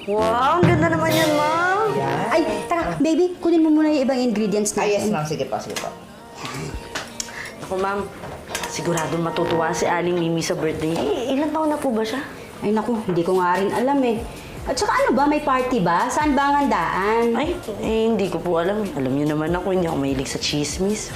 Wow, ang ganda naman yan, ma'am. Yan. Ay, taka, baby, kunin mo muna yung ibang ingredients Ay, natin. yes, ma'am. Sige po, sige po. Ako, ma'am, siguradong matutuwa si Aling Mimi sa birthday. Ilan taon na po ba siya? Ay, naku, hindi ko nga rin alam eh. At saka ano ba, may party ba? Saan ba ang handaan? Ay, hindi ko po alam. Alam niyo naman ako, hindi ako mahilig sa chismis.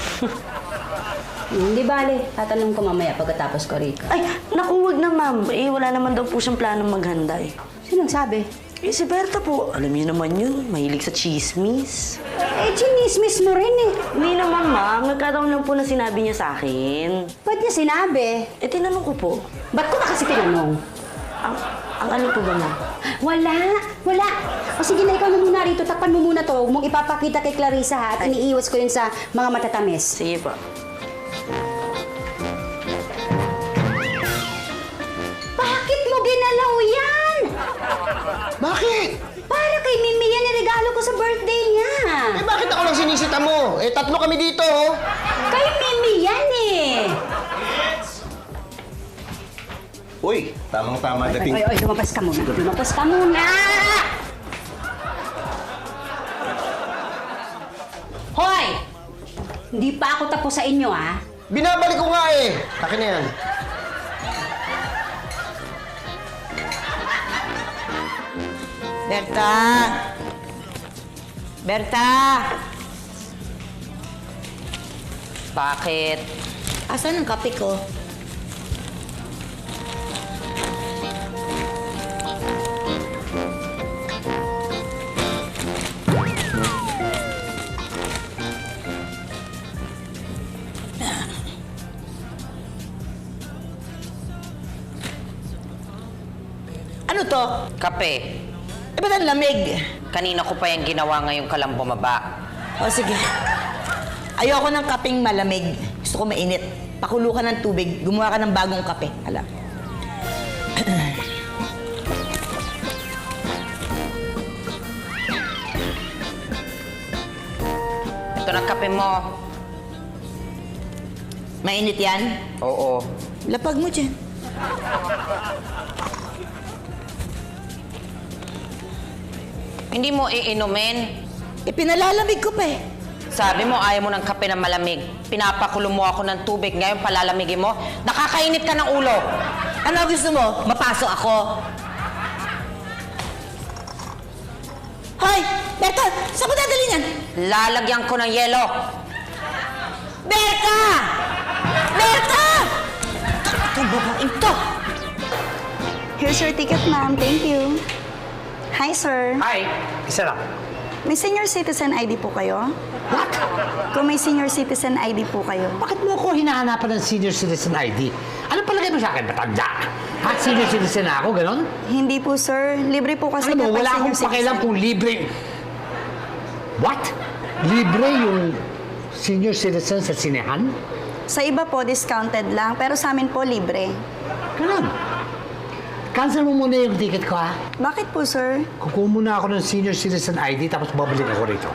Hindi bale, tatanong ko mamaya pagkatapos ko rito. Ay, naku, wag na, ma'am. Wala naman daw po siyang planong maghanda eh. Sinong sabi? Si Berta po, alam niyo naman yun, mahilig sa chismis. Eh, chinismis mo rin eh. Hindi naman, ma'am. Nagkataon lang po na sinabi niya sa akin. Ba't niya sinabi? Tinanong ko po. Ba't ko na kasi tinanong? Ang ano po ba, ma'am? Wala. O sige na, ikaw na muna rito. Takpan mo muna to. Huwag mong ipapakita kay Clarissa ha. At iniiwas ko yun sa mga matatamis. Sige po. Bakit mo ginalaw yan? Bakit? Para kay Mimi yan, regalo ko sa birthday niya. Eh, bakit ako lang sinisita mo? Eh, tatlo kami dito, oh. Kay Mimi yan eh. Uy, tamang-tama dating. Ay, lumabas ka muna. Lumabas ka muna! Hoy! Hindi pa ako tapos sa inyo, ah. Binabalik ko nga eh. Akin na yan. Berta! Berta! Bakit? Asan ang kape ko? Ano to? Kape. Eh, ba't ang lamig? Kanina ko pa yung ginawa ngayong ka lang bumaba. O sige. Ayoko ng kapeng malamig. Gusto ko mainit. Pakulo ka ng tubig. Gumawa ka ng bagong kape. Alam. Ito na kape mo. Mainit yan? Oo. Lapag mo dyan. Hindi mo iinumin. Eh, pinalalamig ko pa eh. Sabi mo, ayaw mo ng kape na malamig. Pinapakulo mo ako ng tubig. Ngayon, palalamigin mo. Nakakainit ka ng ulo. Ano gusto mo? Mapasok ako? Hoy! Berta! Saan mo dadalhin yan? Lalagyan ko ng yelo. Berta! Berta! Itong babaeng to! Here's your ticket, ma'am. Thank you. Hi, sir. Hi, isa lang. May senior citizen ID po kayo? What? Kung may senior citizen ID po kayo. Bakit mo ako hinahanapan ng senior citizen ID? Ano palagay mo sa akin? Matanda? Ha? Senior citizen na ako, ganon? Hindi po, sir. Libre po kasi Ano mo, kapag wala akong senior pakialam citizen. kung libre. What? Libre yung senior citizen sa sinehan? Sa iba po, discounted lang. Pero sa amin po, libre. Ganon. Cancel mo muna yung ticket ko, ha? Bakit po, sir? Kukuha muna ako ng senior citizen ID tapos babalik ako rito.